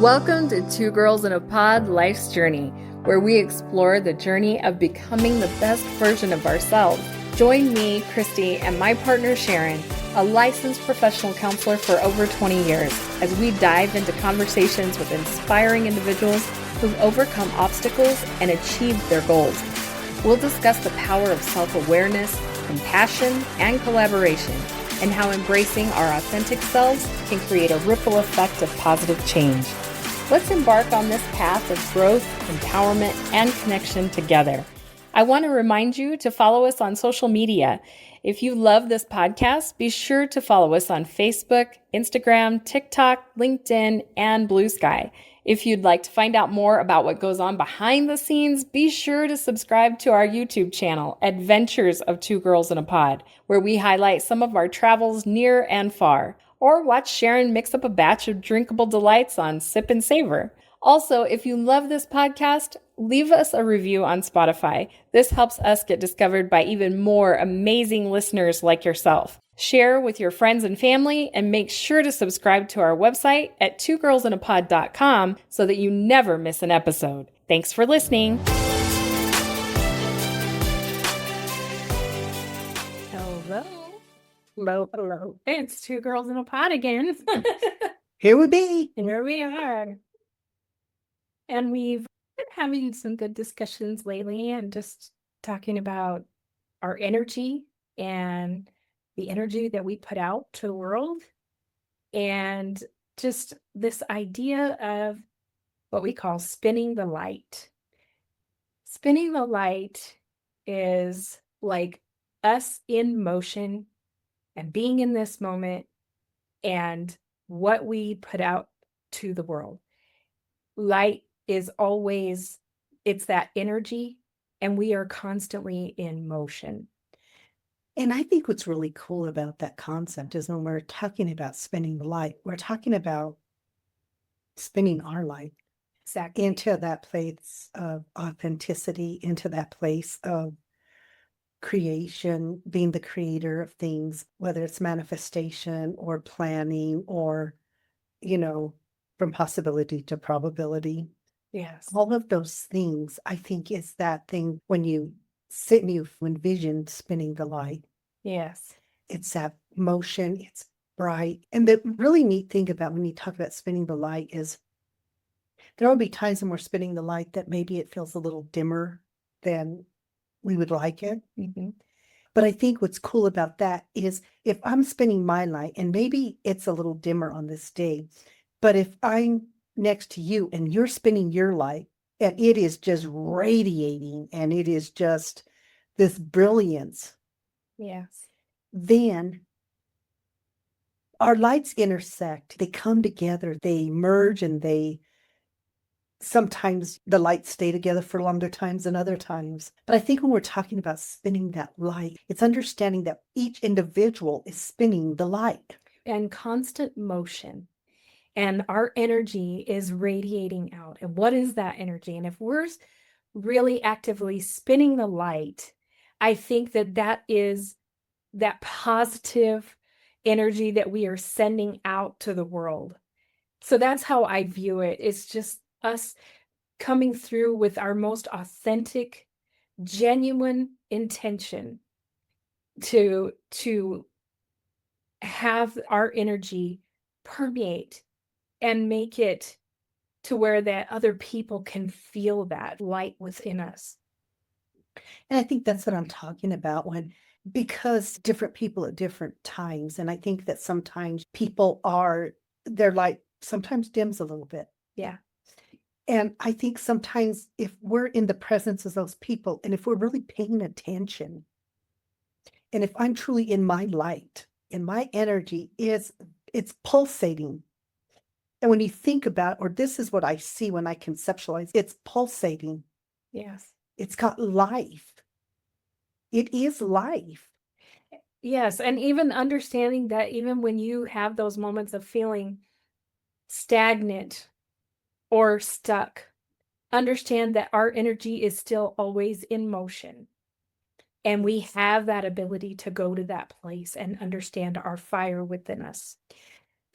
Welcome to Two Girls in a Pod Life's Journey, where we explore the journey of becoming the best version of ourselves. Join me, Christy, and my partner Sharon, a licensed professional counselor for over 20 years, as we dive into conversations with inspiring individuals who've overcome obstacles and achieved their goals. We'll discuss the power of self-awareness, compassion, and collaboration, and how embracing our authentic selves can create a ripple effect of positive change. Let's embark on this path of growth, empowerment, and connection together. I want to remind you to follow us on social media. If you love this podcast, be sure to follow us on Facebook, Instagram, TikTok, LinkedIn, and Blue Sky. If you'd like to find out more about what goes on behind the scenes, be sure to subscribe to our YouTube channel, Adventures of Two Girls in a Pod, where we highlight some of our travels near and far. Or watch Sharon mix up a batch of drinkable delights on Sip and Savor. Also, if you love this podcast, leave us a review on Spotify. This helps us get discovered by even more amazing listeners like yourself. Share with your friends and family, and make sure to subscribe to our website at twogirlsinapod.com so that you never miss an episode. Thanks for listening. Hello. Hello. It's Two Girls in a Pod again. Here we be. Here we are. And we've been having some good discussions lately and just talking about our energy and the energy that we put out to the world, and just this idea of what we call spinning the light. Spinning the light is like us in motion and being in this moment and what we put out to the world. Light is always, it's that energy, and we are constantly in motion. And I think what's really cool about that concept is when we're talking about spinning the light, we're talking about spinning our light Exactly. into that place of authenticity, into that place of creation, being the creator of things, whether it's manifestation or planning or, from possibility to probability. Yes. All of those things, I think, is that thing when you sit and you envision spinning the light. Yes. It's that motion, it's bright. And the really neat thing about when you talk about spinning the light is there will be times when we're spinning the light that maybe it feels a little dimmer than we would like it. Mm-hmm. But I think what's cool about that is if I'm spinning my light, and maybe it's a little dimmer on this day, but if I'm next to you and you're spinning your light and it is just radiating and it is just this brilliance, Yes. then our lights intersect, they come together, they merge, and sometimes the lights stay together for longer times than other times. But I think when we're talking about spinning that light, it's understanding that each individual is spinning the light. And constant motion. And our energy is radiating out. And what is that energy? And if we're really actively spinning the light, I think that is that positive energy that we are sending out to the world. So that's how I view it. It's just us coming through with our most authentic, genuine intention to have our energy permeate and make it to where that other people can feel that light within us. And I think that's what I'm talking about because different people at different times. And I think that sometimes their light sometimes dims a little bit. Yeah. And I think sometimes if we're in the presence of those people, and if we're really paying attention, and if I'm truly in my light and my energy it's pulsating. And when you think about, or this is what I see when I conceptualize, it's pulsating. Yes. It's got life. It is life. Yes. And even understanding that even when you have those moments of feeling stagnant or stuck, understand that our energy is still always in motion. And we have that ability to go to that place and understand our fire within us.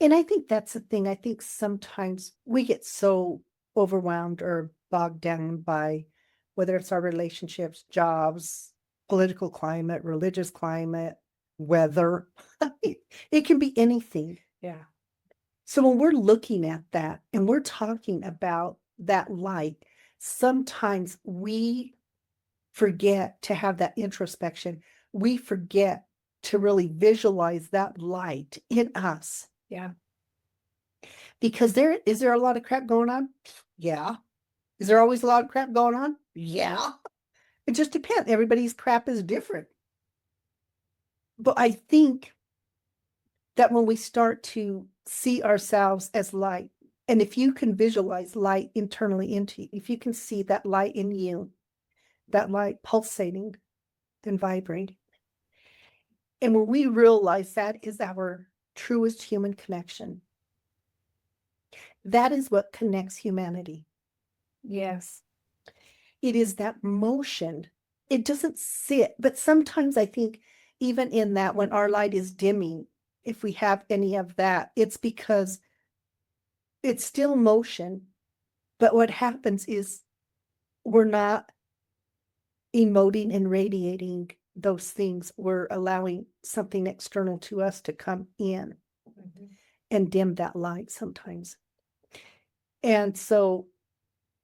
And I think that's the thing. I think sometimes we get so overwhelmed or bogged down by whether it's our relationships, jobs, political climate, religious climate, weather. It can be anything. Yeah. So when we're looking at that and we're talking about that light, sometimes we forget to have that introspection. We forget to really visualize that light in us. Yeah. Because is there a lot of crap going on? Yeah. Is there always a lot of crap going on? Yeah. It just depends. Everybody's crap is different. But I think that when we start to see ourselves as light, and if you can visualize light internally into you, if you can see that light in you, that light pulsating and vibrating, and when we realize that is our truest human connection, that is what connects humanity. Yes. It is that motion. It doesn't sit, but sometimes I think even in that, when our light is dimming, if we have any of that, it's because it's still motion. But what happens is we're not emoting and radiating those things. We're allowing something external to us to come in and dim that light sometimes. And so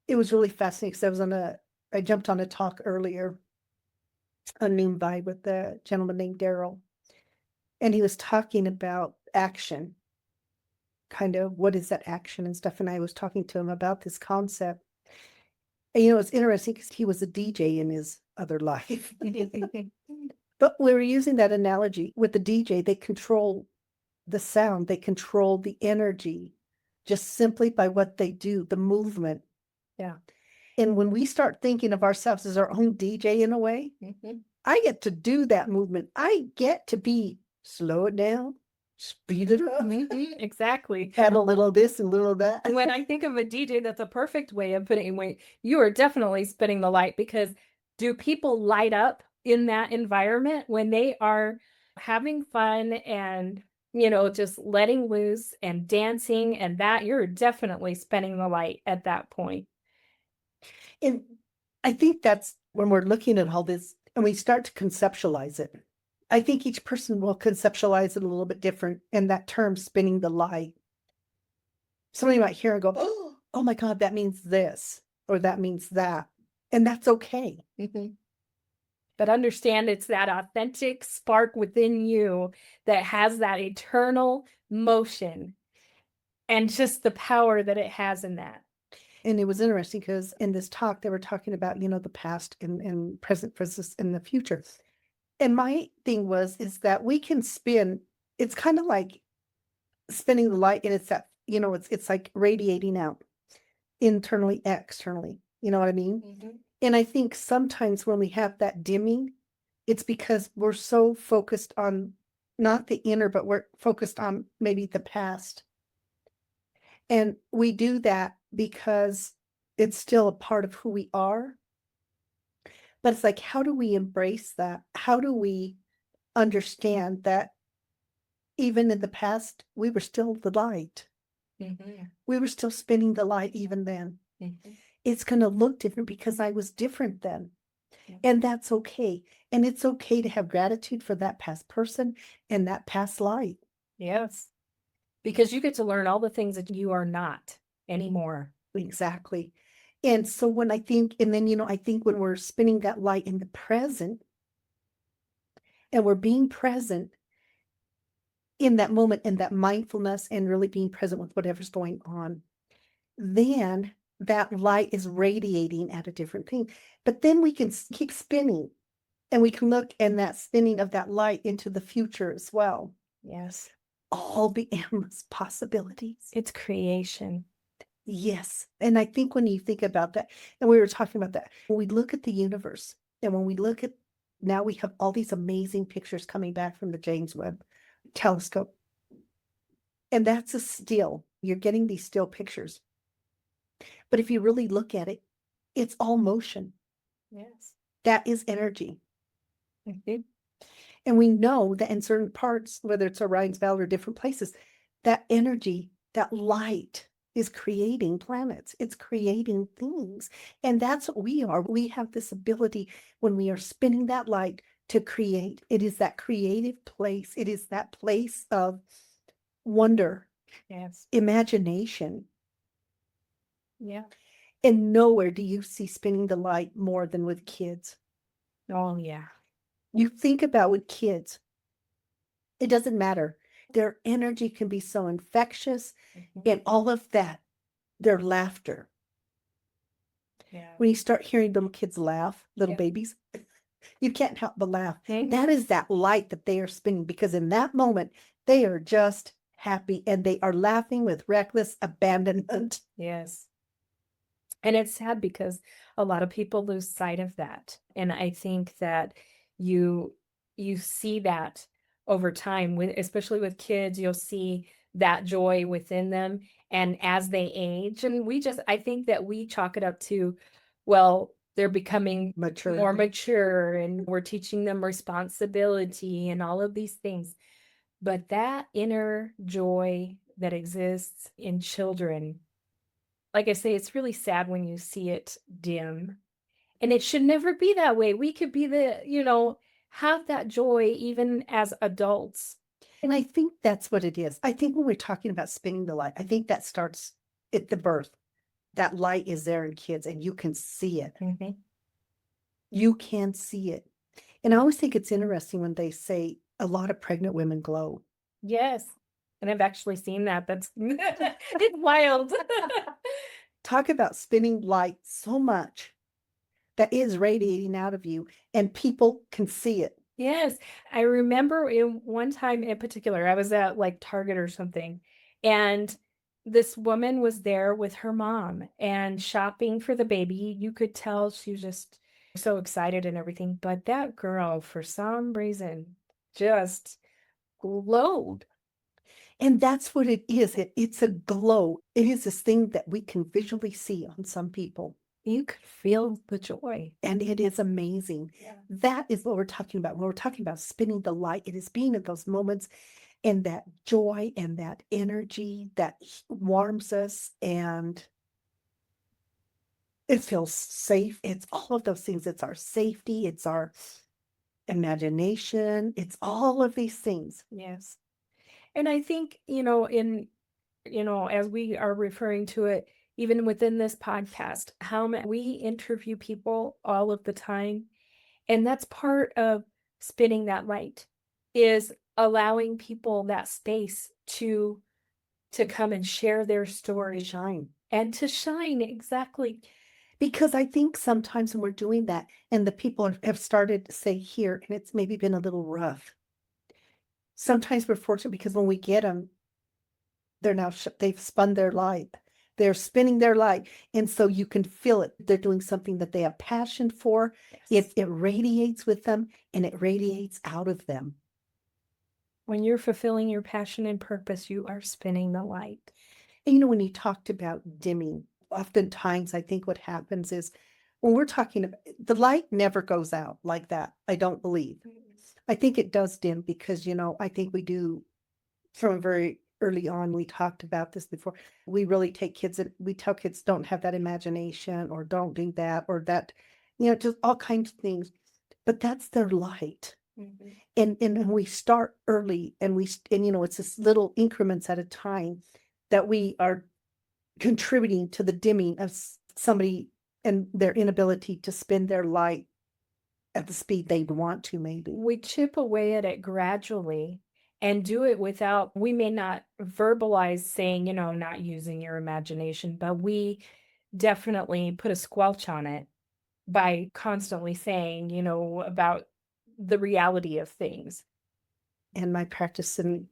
it was really fascinating because I jumped on a talk earlier, a noon vibe with a gentleman named Daryl. And he was talking about action, kind of what is that action and stuff. And I was talking to him about this concept. And it's interesting because he was a DJ in his other life. But we were using that analogy with the DJ. They control the sound, they control the energy just simply by what they do, the movement. Yeah. And when we start thinking of ourselves as our own DJ in a way, I get to do that movement. I get to slow it down, speed it up, Exactly. add a little this and a little that. And when I think of a DJ, that's a perfect way of putting it. You are definitely spinning the light, because do people light up in that environment when they are having fun and, just letting loose and dancing, and that you're definitely spinning the light at that point. And I think that's when we're looking at all this and we start to conceptualize it. I think each person will conceptualize it a little bit different. And that term, spinning the light, somebody might hear and go, oh my God, that means this, or that means that. And that's okay. But understand it's that authentic spark within you that has that eternal motion and just the power that it has in that. And it was interesting because in this talk, they were talking about, the past and present versus in the future. And my thing is that we can spin, it's kind of like spinning the light, and it's that, it's like radiating out internally, externally. You know what I mean? And I think sometimes when we have that dimming, it's because we're so focused on not the inner, but we're focused on maybe the past. And we do that because it's still a part of who we are. But it's like, how do we embrace that? How do we understand that even in the past, we were still the light? We were still spinning the light even then. It's going to look different because I was different then. And that's okay. And it's okay to have gratitude for that past person and that past light. Yes. Because you get to learn all the things that you are not anymore. Exactly. And so when I think, and then, I think when we're spinning that light in the present and we're being present in that moment and that mindfulness and really being present with whatever's going on, then that light is radiating at a different thing. But then we can keep spinning and we can look in that spinning of that light into the future as well. Yes. All the endless possibilities. It's creation. Yes. And I think when you think about that, and we were talking about that, when we look at the universe and when we look at, now we have all these amazing pictures coming back from the James Webb telescope. And that's a still. You're getting these still pictures. But if you really look at it, it's all motion. Yes. That is energy. And we know that in certain parts, whether it's Orion's Belt or different places, that energy, that light is creating planets. It's creating things. And that's what we are. We have this ability when we are spinning that light to create. It is that creative place. It is that place of wonder, Yes. imagination. Yeah. And nowhere do you see spinning the light more than with kids. Oh, yeah. You think about with kids, it doesn't matter. Their energy can be so infectious and all of that, their laughter. Yeah. When you start hearing little kids laugh, little Yeah. babies, you can't help but laugh. Mhm. That is that light that they are spinning because in that moment, they are just happy and they are laughing with reckless abandonment. Yes. And it's sad because a lot of people lose sight of that. And I think that you you see that over time with especially with kids, you'll see that joy within them. And as they age, and I think that we chalk it up to, well, they're becoming Mature. more mature and we're teaching them responsibility and all of these things. But that inner joy that exists in children, like I say, it's really sad when you see it dim. And it should never be that way. We could be have that joy even as adults. And I think that's what it is. I think when we're talking about spinning the light, I think that starts at the birth. That light is there in kids and you can see it. Mhm. You can see it. And I always think it's interesting when they say a lot of pregnant women glow. Yes. And I've actually seen that. That's it's wild. Talk about spinning light so much that is radiating out of you and people can see it. Yes. I remember in one time in particular, I was at like Target or something, and this woman was there with her mom and shopping for the baby. You could tell she was just so excited and everything. But that girl, for some reason, just glowed. And that's what it is. It's a glow. It is this thing that we can visually see on some people. You could feel the joy. And it is amazing. Yeah. That is what we're talking about. When we're talking about spinning the light, it is being in those moments and that joy and that energy that warms us and it feels safe. It's all of those things. It's our safety. It's our imagination. It's all of these things. Yes. And I think, as we are referring to it, even within this podcast, we interview people all of the time. And that's part of spinning that light, is allowing people that space to come and share their story Shine. and to shine. Exactly. Because I think sometimes when we're doing that and the people have started to say here, and it's maybe been a little rough. Sometimes we're fortunate because when we get them, they're now, they've spun their light. They're spinning their light. And so you can feel it. They're doing something that they have passion for. Yes. It radiates with them and it radiates out of them. When you're fulfilling your passion and purpose, you are spinning the light. And when you talked about dimming, oftentimes I think what happens is when we're talking about the light never goes out like that. I don't believe. I think it does dim because, I think we do from very early on, we talked about this before. We really take kids and we tell kids don't have that imagination or don't do that or that, just all kinds of things. But that's their light. Mhm. And we start early and it's this little increments at a time that we are contributing to the dimming of somebody and their inability to spin their light at the speed they'd want to, maybe. We chip away at it gradually and do it without, we may not verbalize saying, not using your imagination, but we definitely put a squelch on it by constantly saying, about the reality of things. And my practice, and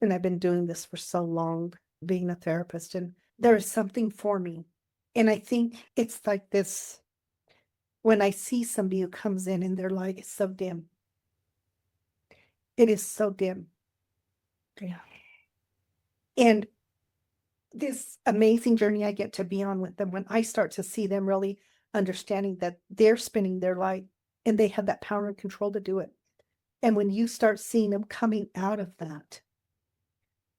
I've been doing this for so long, being a therapist, and there is something for me. And I think it's like this when I see somebody who comes in and their light is so dim. It is so dim. Yeah. And this amazing journey I get to be on with them when I start to see them really understanding that they're spinning their light and they have that power and control to do it. And when you start seeing them coming out of that,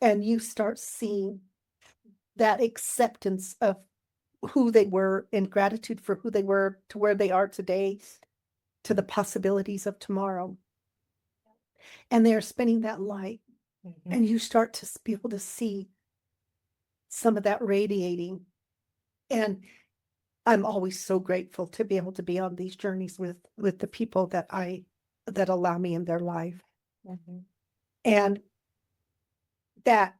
and you start seeing that acceptance of who they were and gratitude for who they were to where they are today to the possibilities of tomorrow. And they're spinning that light, and you start to be able to see some of that radiating. And I'm always so grateful to be able to be on these journeys with the people that allow me in their life. And that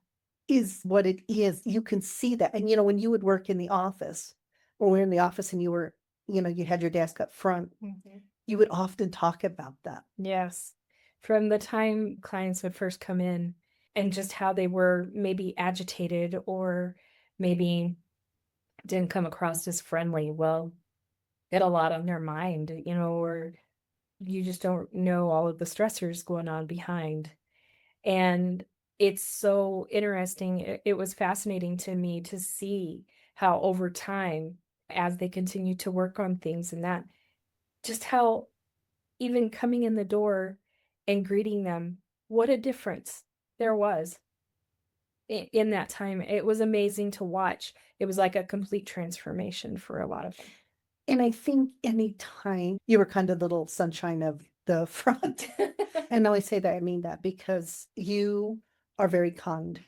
is what it is. You can see that. And when you would work in the office, or we're in the office and you had your desk up front, you would often talk about that. Yes. From the time clients would first come in and just how they were maybe agitated or maybe didn't come across as friendly. Well, they had a lot on their mind, or you just don't know all of the stressors going on behind. And it's so interesting. It was fascinating to me to see how over time, as they continue to work on things and that, just how even coming in the door and greeting them, what a difference there was in that time. It was amazing to watch. It was like a complete transformation for a lot of them. And I think anytime you were kind of the little sunshine of the front, and I say that, I mean that because you are very kind.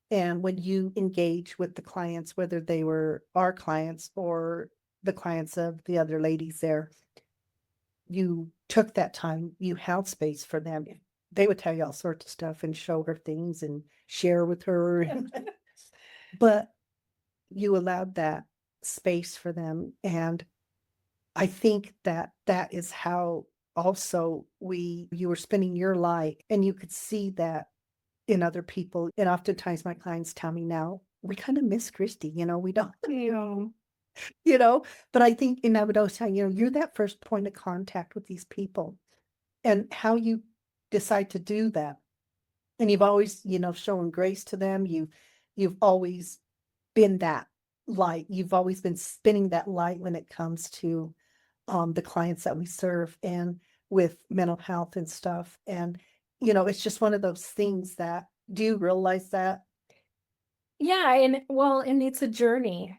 And when you engage with the clients, whether they were our clients or the clients of the other ladies there, you took that time, you held space for them. They would tell you all sorts of stuff and show her things and share with her. But you allowed that space for them. And I think that that is how also you were spinning your light, and you could see that in other people. And oftentimes my clients tell me now, we kind of miss Christy, we don't, but I think, and I would always tell you're that first point of contact with these people, and how you decide to do that. And you've always, shown grace to them. You've always been that light. You've always been spinning that light when it comes to the clients that we serve and with mental health and stuff. And, it's just one of those things that, do you realize that? Yeah, and it's a journey.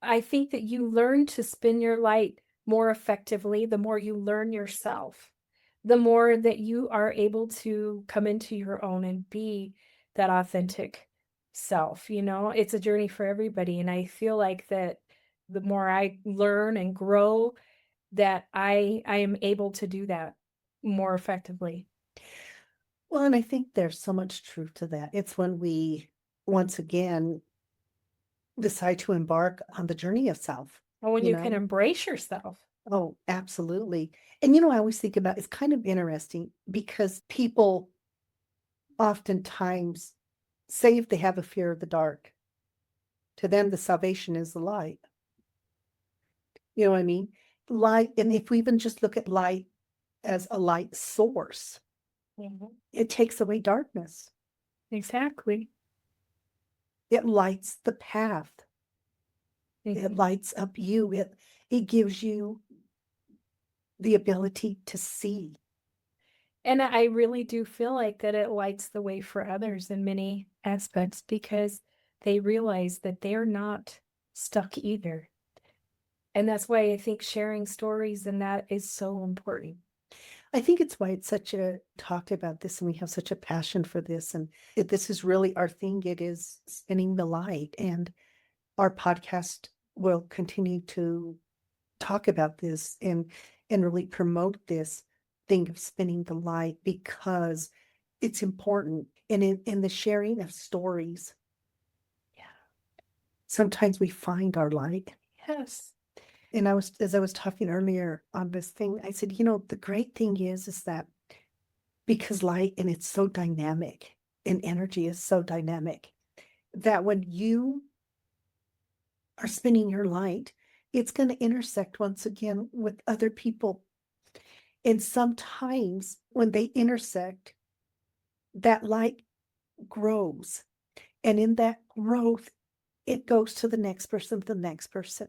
I think that you learn to spin your light more effectively the more you learn yourself, the more that you are able to come into your own and be that authentic self. It's a journey for everybody. And I feel like that the more I learn and grow, that I am able to do that more effectively. Well, and I think there's so much truth to that. It's when we, once again, decide to embark on the journey of self. And when you can embrace yourself. Oh, absolutely. And I always think about, it's kind of interesting because people oftentimes say if they have a fear of the dark, to them the salvation is the light. You know what I mean? Light, and if we even just look at light as a light source, it takes away darkness. Exactly. It lights the path. It lights up you. It gives you the ability to see. And I really do feel like that it lights the way for others in many aspects because they realize that they're not stuck either. And that's why I think sharing stories and that is so important. I think it's why it's talked about this, and we have such a passion for this. And this is really our thing. It is spinning the light. And our podcast will continue to talk about this and really promote this thing of spinning the light, because it's important. And in the sharing of stories, sometimes we find our light. Yes. And as I was talking earlier on this thing, I said, the great thing is that because light, and it's so dynamic, and energy is so dynamic, that when you are spinning your light, it's going to intersect once again with other people. And sometimes when they intersect, that light grows. And in that growth, it goes to the next person, the next person.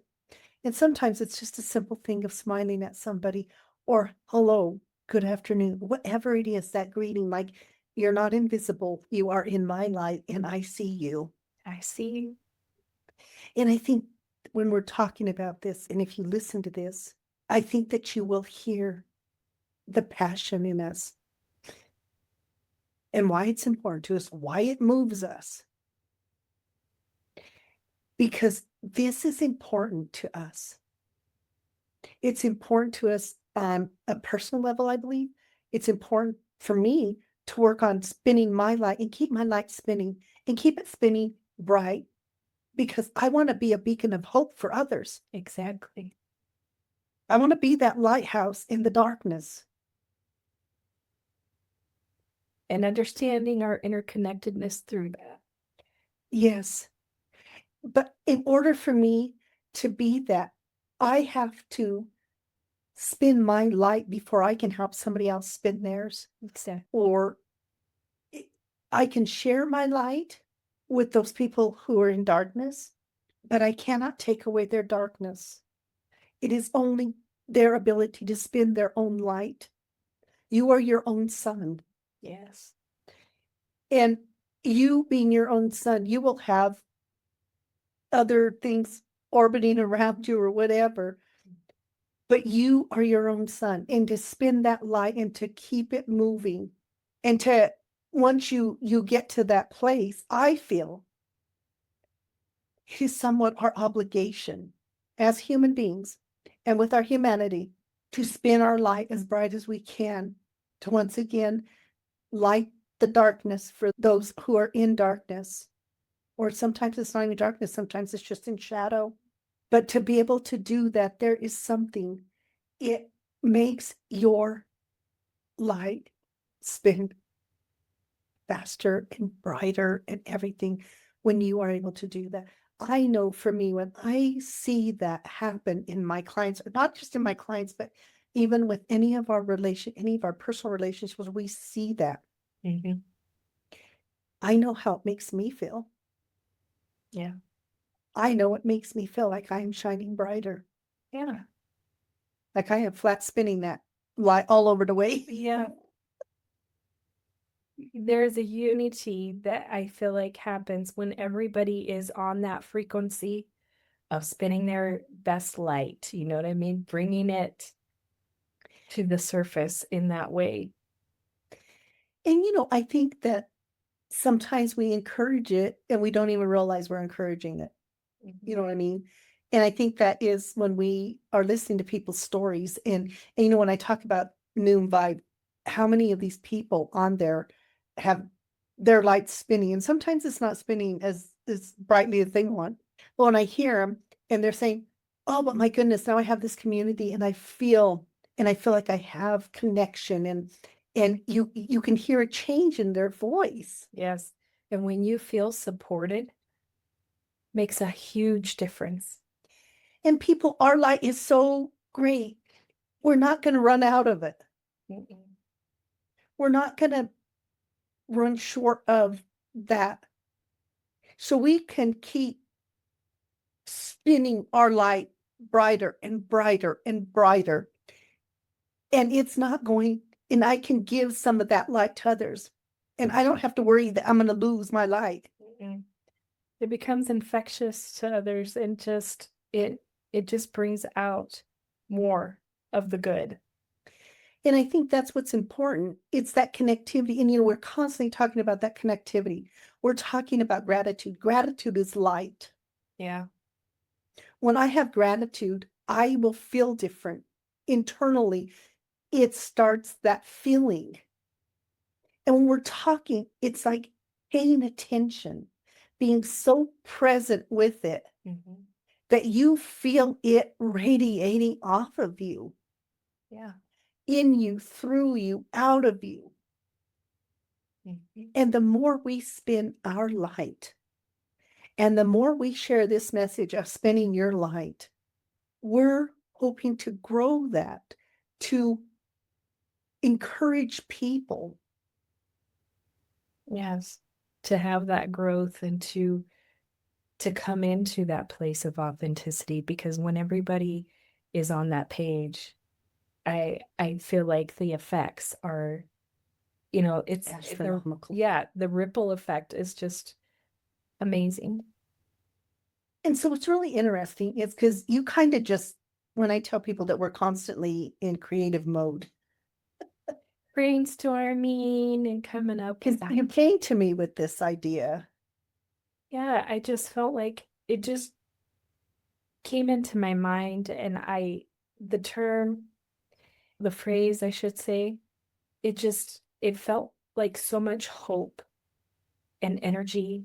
And sometimes it's just a simple thing of smiling at somebody, or hello, good afternoon, whatever it is, that greeting, like You're not invisible. You are in my light, and I see you. I see. And I think when we're talking about this, and if you listen to this, I think that you will hear the passion in us and why it's important to us, why it moves us. Because this is important to us. It's important to us on a personal level, I believe. It's important for me to work on spinning my light and keep my light spinning and keep it spinning bright because I want to be a beacon of hope for others. Exactly. I want to be that lighthouse in the darkness. And understanding our interconnectedness through that. Yes. But in order for me to be that, I have to spin my light before I can help somebody else spin theirs. Exactly. Or I can share my light with those people who are in darkness, but I cannot take away their darkness. It is only their ability to spin their own light. You are your own sun. Yes. And you being your own sun, you will have other things orbiting around you or whatever. But you are your own sun. And to spin that light and to keep it moving and to once you get to that place, I feel it is somewhat our obligation as human beings and with our humanity to spin our light as bright as we can to once again light the darkness for those who are in darkness. Or sometimes it's not in darkness, sometimes it's just in shadow. But to be able to do that, there is something. It makes your light spin faster and brighter and everything when you are able to do that. I know for me, when I see that happen in my clients, not just in my clients, but even with any of our personal relationships, we see that. Mm-hmm. I know how it makes me feel. Yeah. I know it makes me feel like I am shining brighter. Yeah. Like I am flat spinning that light all over the way. Yeah. There's a unity that I feel like happens when everybody is on that frequency of spinning their best light. You know what I mean? Bringing it to the surface in that way. And I think that sometimes we encourage it and we don't even realize we're encouraging it. You know what I mean? And I think that is when we are listening to people's stories. And when I talk about Noon Vibe, how many of these people on there have their lights spinning? And sometimes it's not spinning as brightly as they want. But when I hear them and they're saying, oh, but my goodness, now I have this community and I feel like I have connection and you can hear a change in their voice. Yes. And when you feel supported, makes a huge difference. And people, our light is so great. We're not going to run out of it. Mm-mm. We're not going to run short of that. So we can keep spinning our light brighter and brighter and brighter. And it's not going, and I can give some of that light to others. And I don't have to worry that I'm going to lose my light. Mm-mm. It becomes infectious to others and it just brings out more of the good. And I think that's what's important. It's that connectivity. And, we're constantly talking about that connectivity. We're talking about gratitude. Gratitude is light. Yeah. When I have gratitude, I will feel different internally. It starts that feeling. And when we're talking, it's like paying attention, being so present with it Mm-hmm. that you feel it radiating off of you, Yeah. in you, through you, out of you. Mm-hmm. And the more we spin our light, and the more we share this message of spinning your light, we're hoping to grow that, to encourage people. Yes. To have that growth and to come into that place of authenticity, because when everybody is on that page, I feel like the effects are you know, it's Astronomical. the ripple effect is just amazing. And so what's really interesting is because you kind of just, when I tell people that we're constantly in creative mode, Brainstorming and coming up with because you came to me with this idea. yeah, I just felt like it just came into my mind, and the term, the phrase, I should say, it felt like so much hope and energy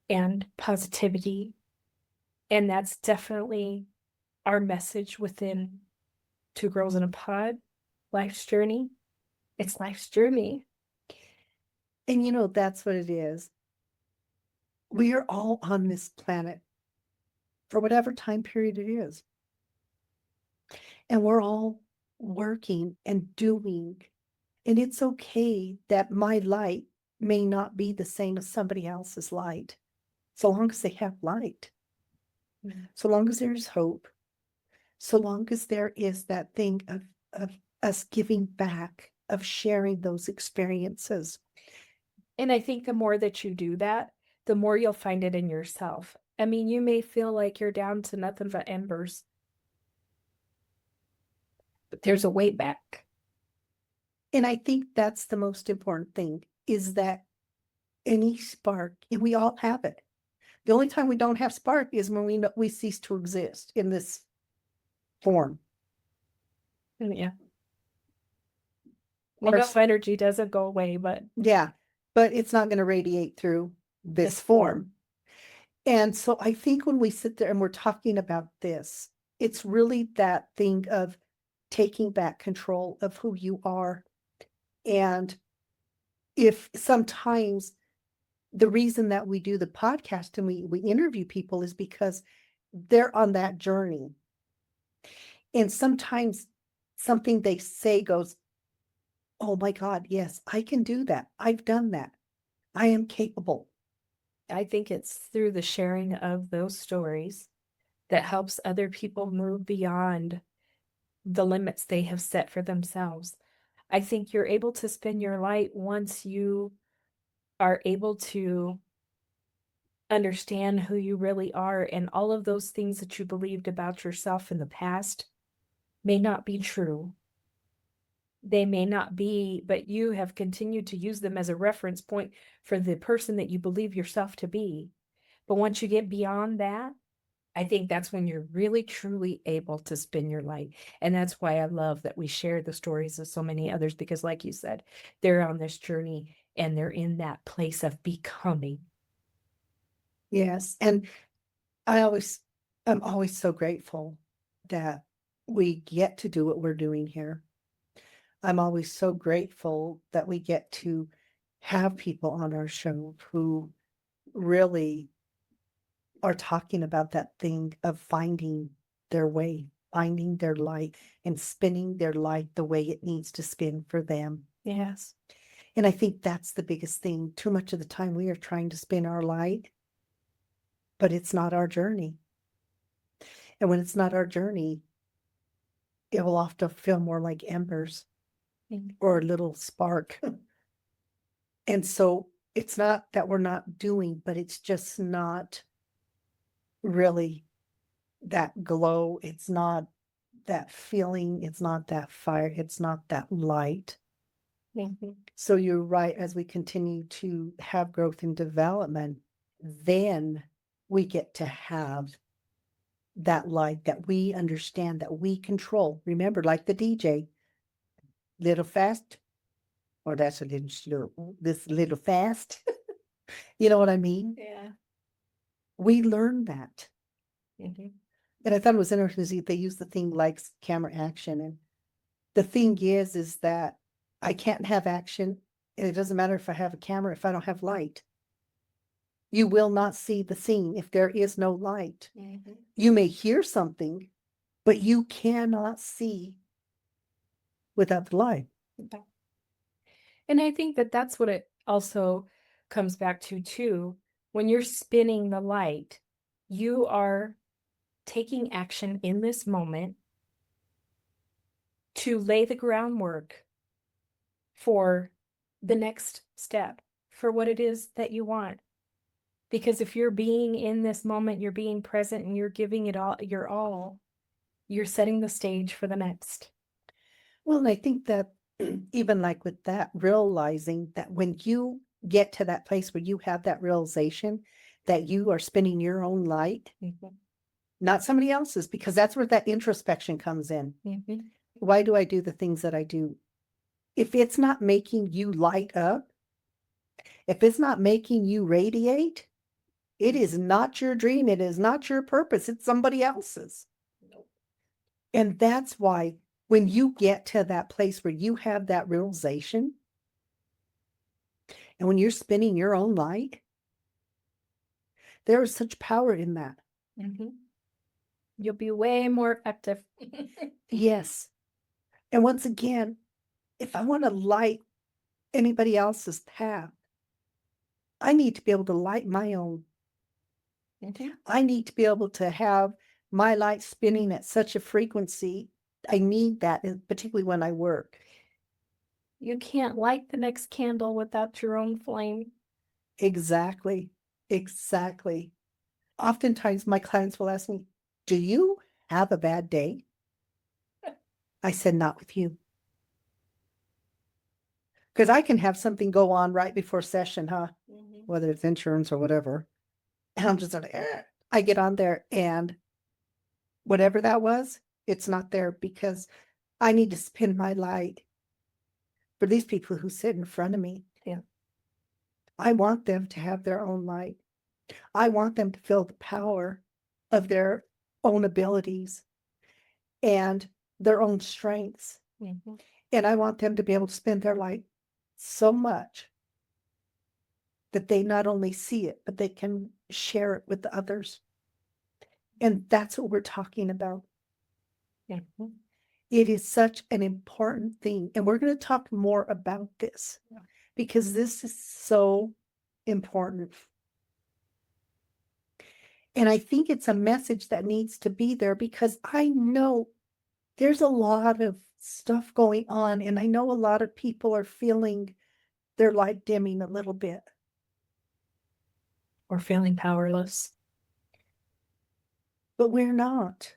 and positivity. And that's definitely our message within Two Girls in a Pod, life's journey. It's life's journey. And you know, that's what it is. We are all on this planet for whatever time period it is. And we're all working and doing. And it's okay that my light may not be the same as somebody else's light, so long as they have light, so long as there's hope, so long as there is that thing of us giving back, of sharing those experiences. And I think the more that you do that, the more you'll find it in yourself. I mean, you may feel like you're down to nothing but embers, but there's a way back. And I think that's the most important thing, is that any spark, and we all have it. The only time we don't have spark is when we cease to exist in this form. Yeah. Well, no energy doesn't go away, but Yeah, but it's not going to radiate through this form. And so I think when we sit there and we're talking about this, it's really that thing of taking back control of who you are. And if sometimes the reason that we do the podcast and we interview people is because they're on that journey. And sometimes something they say goes, oh my God, yes, I can do that. I've done that. I am capable. I think it's through the sharing of those stories that helps other people move beyond the limits they have set for themselves. I think you're able to spin your light once you are able to understand who you really are, and all of those things that you believed about yourself in the past may not be true. They may not be, but you have continued to use them as a reference point for the person that you believe yourself to be. But once you get beyond that, I think that's when you're really truly able to spin your light. And that's why I love that we share the stories of so many others, because like you said, they're on this journey and they're in that place of becoming. Yes. And I'm always so grateful that we get to do what we're doing here. I'm always so grateful that we get to have people on our show who really are talking about that thing of finding their way, finding their light, and spinning their light the way it needs to spin for them. Yes. And I think that's the biggest thing. Too much of the time we are trying to spin our light, but it's not our journey. And when it's not our journey, it will often feel more like embers or a little spark. And so it's not that we're not doing, but it's just not really that glow. It's not that feeling. It's not that fire. It's not that light. So you're right, as we continue to have growth and development, then we get to have that light that we understand, that we control. Remember, like the DJ, little fast, or that's a little slow, this little fast. You know what I mean? Yeah. We learned that. Mhm. And I thought it was interesting, they use the thing like camera action. And the thing is that I can't have action. And it doesn't matter if I have a camera, if I don't have light. You will not see the scene if there is no light. You may hear something, but you cannot see without the light. And I think that that's what it also comes back to too. When you're spinning the light, you are taking action in this moment to lay the groundwork for the next step for what it is that you want. Because if you're being in this moment, you're being present and you're giving it all, your all, you're setting the stage for the next. Well, and I think that even like with that, realizing that when you get to that place where you have that realization that you are spinning your own light, not somebody else's, because that's where that introspection comes in. Why do I do the things that I do? If it's not making you light up, if it's not making you radiate, it is not your dream. It is not your purpose. It's somebody else's. And that's why when you get to that place where you have that realization, and when you're spinning your own light, there is such power in that. You'll be way more effective. Yes. And once again, if I want to light anybody else's path, I need to be able to light my own. I need to be able to have my light spinning at such a frequency. I need that, particularly when I work. You can't light the next candle without your own flame. Exactly. Exactly. Oftentimes my clients will ask me, do you have a bad day? I said, not with you. Because I can have something go on right before session, whether it's insurance or whatever. And I'm just like, I get on there and whatever that was, it's not there because I need to spin my light for these people who sit in front of me. Yeah. I want them to have their own light. I want them to feel the power of their own abilities and their own strengths. And I want them to be able to spend their light so much that they not only see it, but they can share it with others. And that's what we're talking about. It is such an important thing. And we're going to talk more about this because this is so important. And I think it's a message that needs to be there because I know there's a lot of stuff going on. And I know a lot of people are feeling their light dimming a little bit. Or feeling powerless. But we're not.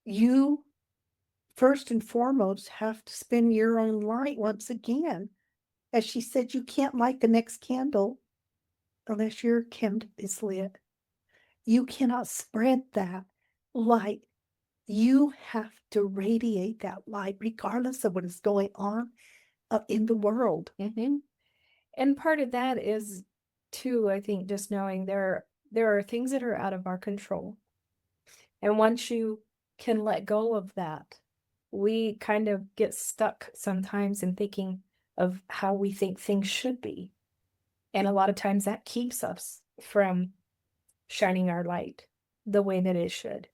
You, first and foremost, have to spin your own light once again. As she said, you can't light the next candle unless your candle is lit. You cannot spread that light. You have to radiate that light regardless of what is going on in the world. And part of that is, too, I think, just knowing there are things that are out of our control. And once you can let go of that, we kind of get stuck sometimes in thinking of how we think things should be. And a lot of times that keeps us from shining our light the way that it should.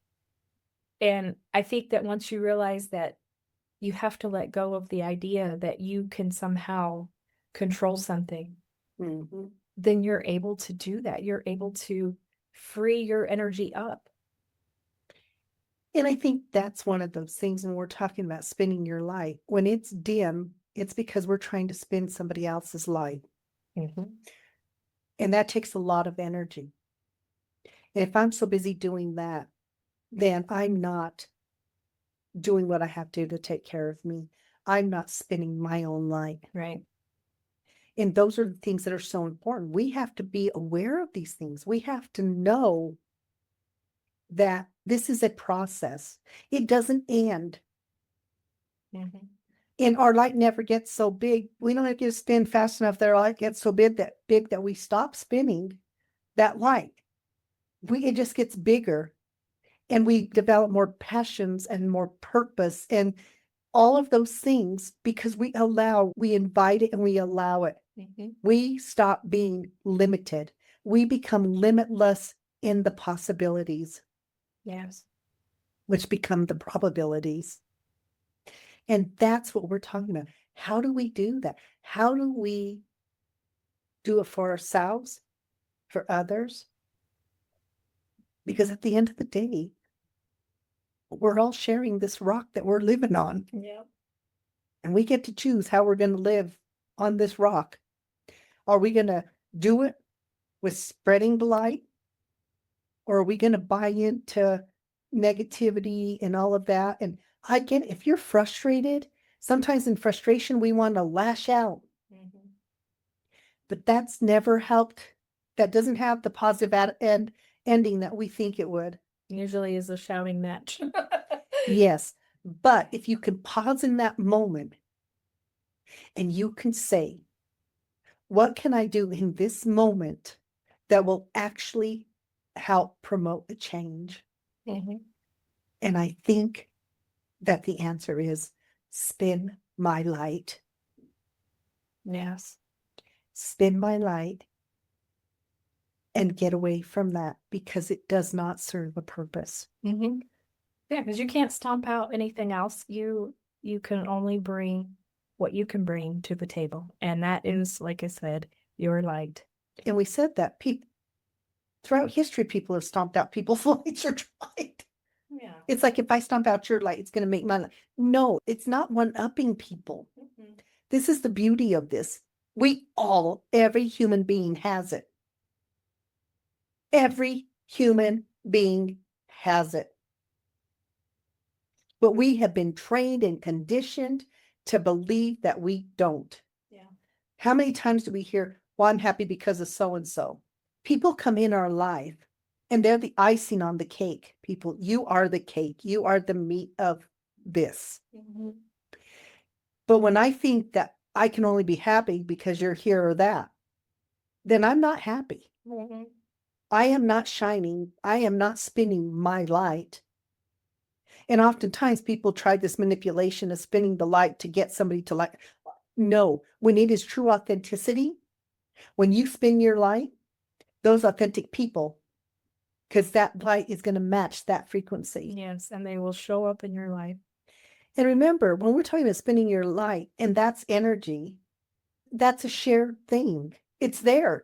And I think that once you realize that you have to let go of the idea that you can somehow control something, then you're able to do that. You're able to free your energy up. And I think that's one of those things when we're talking about spinning your light. When it's dim, it's because we're trying to spin somebody else's light. And that takes a lot of energy. And if I'm so busy doing that, then I'm not doing what I have to take care of me. I'm not spinning my own light. Right. And those are the things that are so important. We have to be aware of these things. We have to know that this is a process. It doesn't end. And our light never gets so big. We don't have to spin fast enough that our light gets so big that we stop spinning that light. It just gets bigger. And we develop more passions and more purpose and all of those things because we invite it and we allow it. We stop being limited. We become limitless in the possibilities. Yes. Which become the probabilities. And that's what we're talking about. How do we do that? How do we do it for ourselves, for others? Because at the end of the day, we're all sharing this rock that we're living on. Yeah. And we get to choose how we're going to live on this rock. Are we going to do it with spreading the light? Or are we going to buy into negativity and all of that? And I get it. If you're frustrated, sometimes in frustration, we want to lash out. But that's never helped. That doesn't have the positive ending that we think it would. Usually is a shouting match. Yes. But if you can pause in that moment and you can say, what can I do in this moment that will actually help promote the change? Mhm. And I think that the answer is spin my light. Yes. Spin my light and get away from that because it does not serve a purpose. Yeah, because you can't stomp out anything else. You can only bring what you can bring to the table. And that is, like I said, your light. And we said that people throughout history, people have stomped out people's lights or tried. Yeah. It's like if I stomp out your light, it's going to make my light. No, it's not one-upping people. This is the beauty of this. Every human being has it. Every human being has it. But we have been trained and conditioned to believe that we don't. Yeah. How many times do we hear, well, I'm happy because of so-and-so? People come in our life and they're the icing on the cake. People, you are the cake. You are the meat of this. But when I think that I can only be happy because you're here or that, then I'm not happy. I am not shining. I am not spinning my light. And oftentimes people try this manipulation of spinning the light to get somebody to like. No, when it is true authenticity, when you spin your light, those authentic people, because that light is going to match that frequency. Yes, and they will show up in your life. And remember, when we're talking about spinning your light, and that's energy, that's a shared thing. It's there.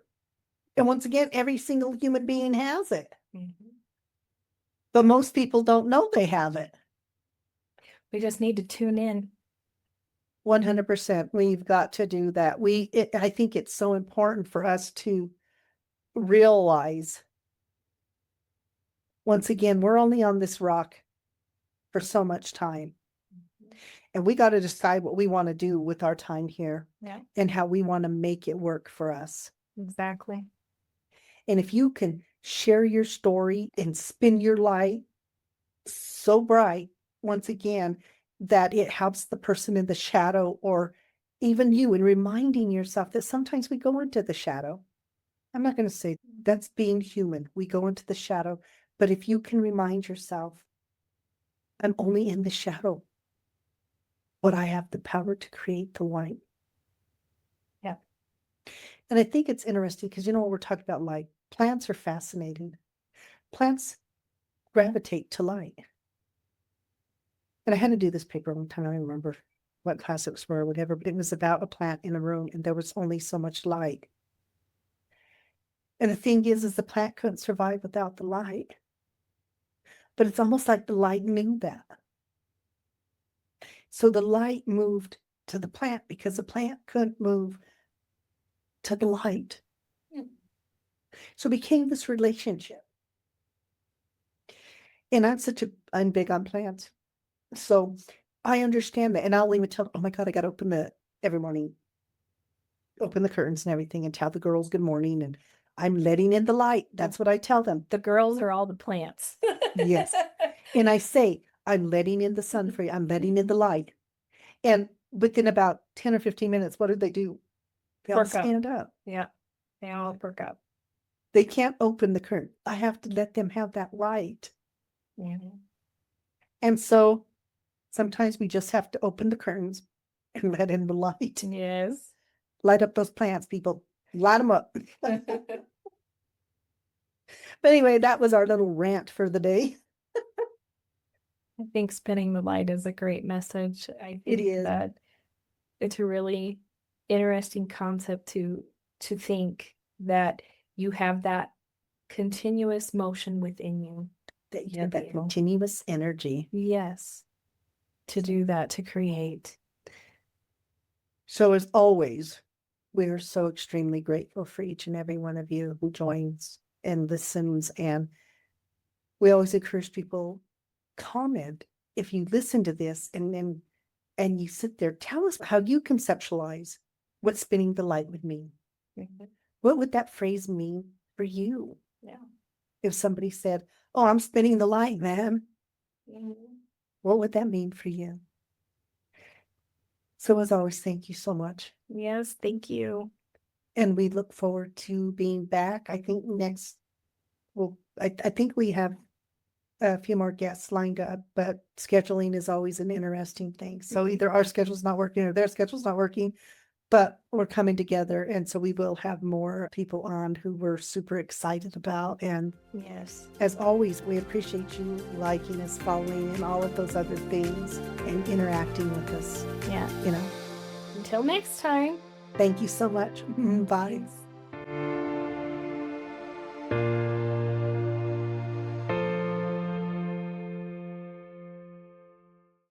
And once again, every single human being has it. But most people don't know they have it. We just need to tune in. 100%. We've got to do that. I think it's so important for us to realize, once again, we're only on this rock for so much time. And we got to decide what we want to do with our time here. Yeah. And how we want to make it work for us. Exactly. And if you can share your story and spin your light so bright, once again, that it helps the person in the shadow or even you in reminding yourself that sometimes we go into the shadow. I'm not going to say that's being human. We go into the shadow. But if you can remind yourself, I'm only in the shadow, but I have the power to create the light. Yeah. And I think it's interesting because, you know, we're talking about light. Plants are fascinating. Plants gravitate to light. And I had to do this paper one time. I don't remember what class it was for or whatever, but it was about a plant in a room and there was only so much light. And the thing is the plant couldn't survive without the light. But it's almost like the light knew that. So the light moved to the plant because the plant couldn't move to the light. So it became this relationship. And I'm big on plants. So I understand that. And I'll even tell, oh my God, I got to every morning, open the curtains and everything and tell the girls good morning. And I'm letting in the light. That's what I tell them. The girls are all the plants. Yes. And I say, I'm letting in the sun for you. I'm letting in the light. And within about 10 or 15 minutes, what do? They all Perk up. stand up. Yeah. They all perk up. They can't open the curtain. I have to let them have that light. And so sometimes we just have to open the curtains and let in the light. Yes. Light up those plants, people. Light them up. But anyway, that was our little rant for the day. I think spinning the light is a great message. I It think is. that it's a really interesting concept to think that you have that continuous motion within you. That you Yeah, have that yeah. continuous energy. Yes. To do that, to create. So as always, we are so extremely grateful for each and every one of you who joins and listens. And we always encourage people, comment if you listen to this and you sit there, tell us how you conceptualize what spinning the light would mean. Mhm. What would that phrase mean for you? Yeah. If somebody said, "Oh, I'm spinning the light, man," Mhm. what would that mean for you? So as always, thank you so much. Yes, thank you. And we look forward to being back. I think next, well, I think we have a few more guests lined up, but scheduling is always an interesting thing. So either our schedule's not working or their schedule's not working, but we're coming together. And so we will have more people on who we're super excited about. And Yes. as always, we appreciate you liking us, following, and all of those other things and interacting with us. Yeah. You know, Until next time. thank you so much. Bye. Yes.